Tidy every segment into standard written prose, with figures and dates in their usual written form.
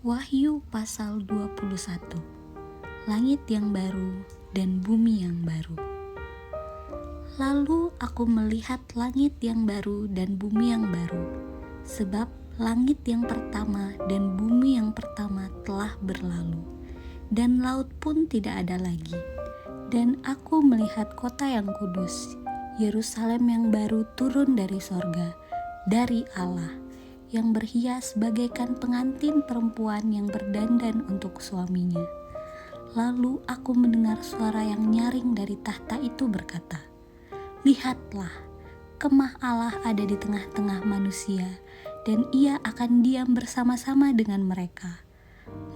Wahyu pasal 21. Langit yang baru dan bumi yang baru. Lalu aku melihat langit yang baru dan bumi yang baru, sebab langit yang pertama dan bumi yang pertama telah berlalu, dan laut pun tidak ada lagi. Dan aku melihat kota yang kudus, Yerusalem yang baru turun dari sorga, dari Allah, yang berhias bagaikan pengantin perempuan yang berdandan untuk suaminya. Lalu aku mendengar suara yang nyaring dari tahta itu berkata, "Lihatlah, kemah Allah ada di tengah-tengah manusia, dan ia akan diam bersama-sama dengan mereka.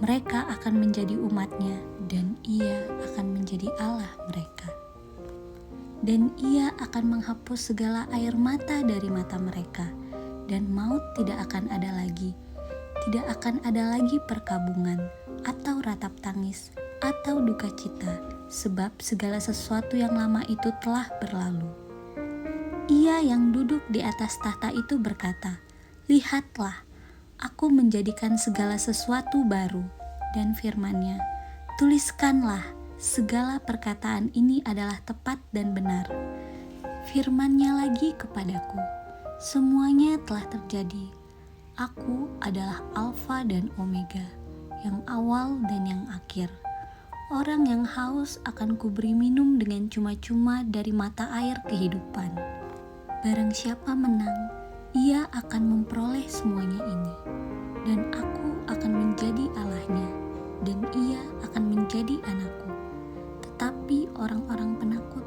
Mereka akan menjadi umat-Nya, dan ia akan menjadi Allah mereka. Dan ia akan menghapus segala air mata dari mata mereka, dan maut tidak akan ada lagi. Tidak akan ada lagi perkabungan, atau ratap tangis, atau duka cita, sebab segala sesuatu yang lama itu telah berlalu." Ia yang duduk di atas tahta itu berkata, "Lihatlah, aku menjadikan segala sesuatu baru." Dan firman-Nya, "Tuliskanlah, segala perkataan ini adalah tepat dan benar." Firman-Nya lagi kepadaku, "Semuanya telah terjadi. Aku adalah Alfa dan Omega, yang awal dan yang akhir. Orang yang haus akan kuberi minum dengan cuma-cuma dari mata air kehidupan. Barang siapa menang, ia akan memperoleh semuanya ini. Dan aku akan menjadi Allahnya, dan ia akan menjadi anakku. Tetapi orang-orang penakut,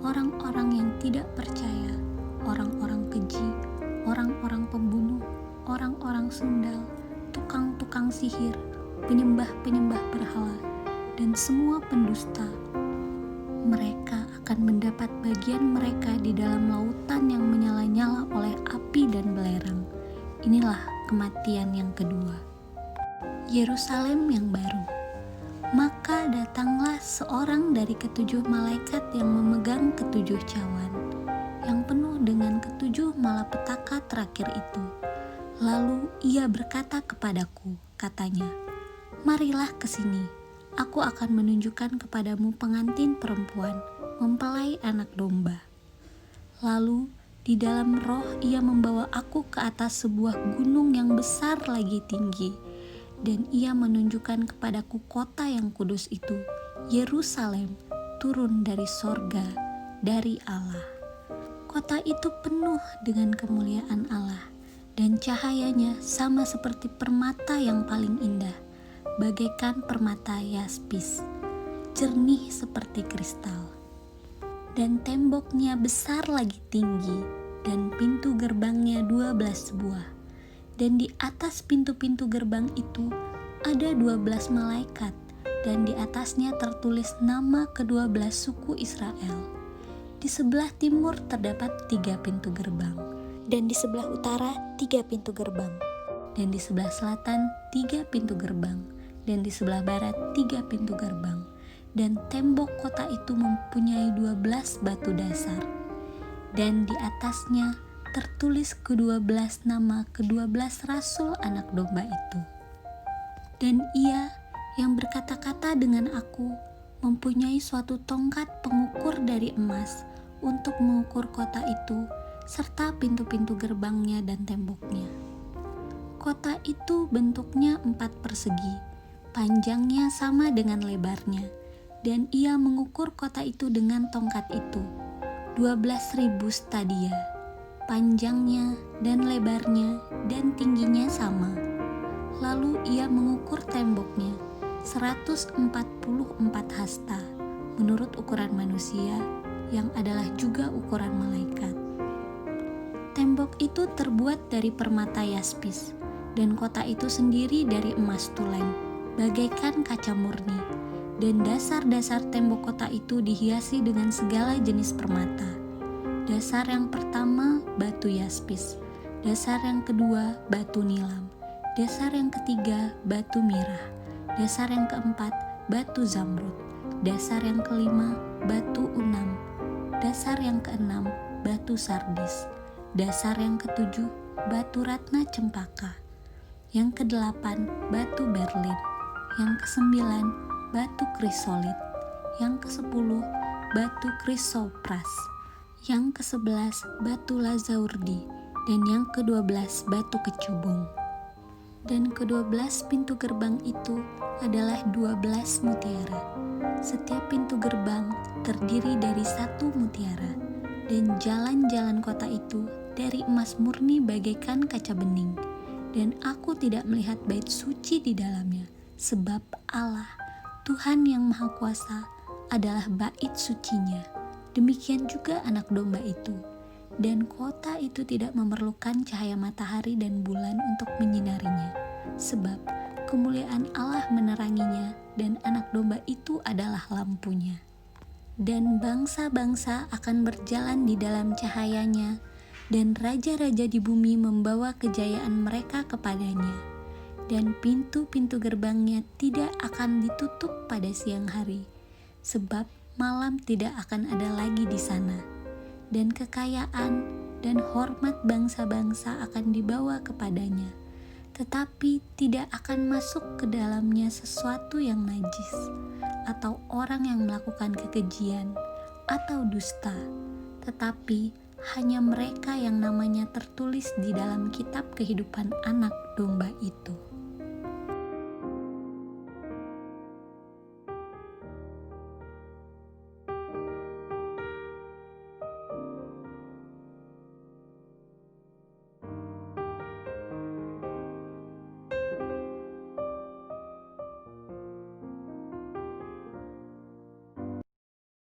orang-orang yang tidak percaya, orang-orang keji, orang-orang pembunuh, orang-orang sundal, tukang-tukang sihir, penyembah-penyembah berhala, dan semua pendusta, mereka akan mendapat bagian mereka di dalam lautan yang menyala-nyala oleh api dan belerang. Inilah kematian yang kedua." Yerusalem yang baru. Maka datanglah seorang dari ketujuh malaikat yang memegang ketujuh cawan, yang penuh dengan ketujuh malapetaka terakhir itu. Lalu ia berkata kepadaku, katanya, "Marilah ke sini, aku akan menunjukkan kepadamu pengantin perempuan, mempelai anak domba." Lalu di dalam roh ia membawa aku ke atas sebuah gunung yang besar lagi tinggi, dan ia menunjukkan kepadaku kota yang kudus itu, Yerusalem, turun dari sorga, dari Allah. Kota itu penuh dengan kemuliaan Allah, dan cahayanya sama seperti permata yang paling indah, bagaikan permata yaspis, jernih seperti kristal. Dan temboknya besar lagi tinggi, dan pintu gerbangnya 12 buah. Dan di atas pintu-pintu gerbang itu ada 12 malaikat, dan di atasnya tertulis nama ke-12 suku Israel. Di sebelah timur terdapat 3 pintu gerbang, dan di sebelah utara 3 pintu gerbang, dan di sebelah selatan 3 pintu gerbang, dan di sebelah barat 3 pintu gerbang. Dan tembok kota itu mempunyai 12 batu dasar, dan di atasnya tertulis ke-12 nama ke-12 rasul anak domba itu. Dan ia yang berkata-kata dengan aku mempunyai suatu tongkat pengukur dari emas untuk mengukur kota itu, serta pintu-pintu gerbangnya dan temboknya. Kota itu bentuknya 4 persegi, panjangnya sama dengan lebarnya, dan ia mengukur kota itu dengan tongkat itu, 12.000 stadia, panjangnya dan lebarnya dan tingginya sama. Lalu ia mengukur temboknya, 144 hasta, menurut ukuran manusia, yang adalah juga ukuran malaikat. Tembok itu terbuat dari permata yaspis, dan kota itu sendiri dari emas tulen, bagaikan kaca murni. Dan dasar-dasar tembok kota itu dihiasi dengan segala jenis permata. Dasar yang pertama batu yaspis, dasar yang kedua batu nilam, dasar yang ketiga batu mirah, dasar yang keempat batu zamrud, dasar yang kelima batu unam, dasar yang keenam batu sardis, dasar yang ketujuh batu ratna cempaka, yang kedelapan batu berlin, yang kesembilan batu krisolit, yang kesepuluh batu krisopras, yang kesebelas batu lazaurdi, dan yang ke-12 batu kecubung. Dan ke-12 pintu gerbang itu adalah 12 mutiara. Setiap pintu gerbang terdiri dari 1 mutiara, dan jalan-jalan kota itu dari emas murni bagaikan kaca bening. Dan aku tidak melihat bait suci di dalamnya, sebab Allah, Tuhan yang Maha Kuasa, adalah bait sucinya. Demikian juga anak domba itu. Dan kota itu tidak memerlukan cahaya matahari dan bulan untuk menyinarinya, sebab kemuliaan Allah meneranginya, dan anak domba itu adalah lampunya. Dan bangsa-bangsa akan berjalan di dalam cahayanya, dan raja-raja di bumi membawa kejayaan mereka kepadanya. Dan pintu-pintu gerbangnya tidak akan ditutup pada siang hari, sebab malam tidak akan ada lagi di sana. Dan kekayaan dan hormat bangsa-bangsa akan dibawa kepadanya, tetapi tidak akan masuk ke dalamnya sesuatu yang najis, atau orang yang melakukan kekejian, atau dusta, tetapi hanya mereka yang namanya tertulis di dalam kitab kehidupan anak domba itu.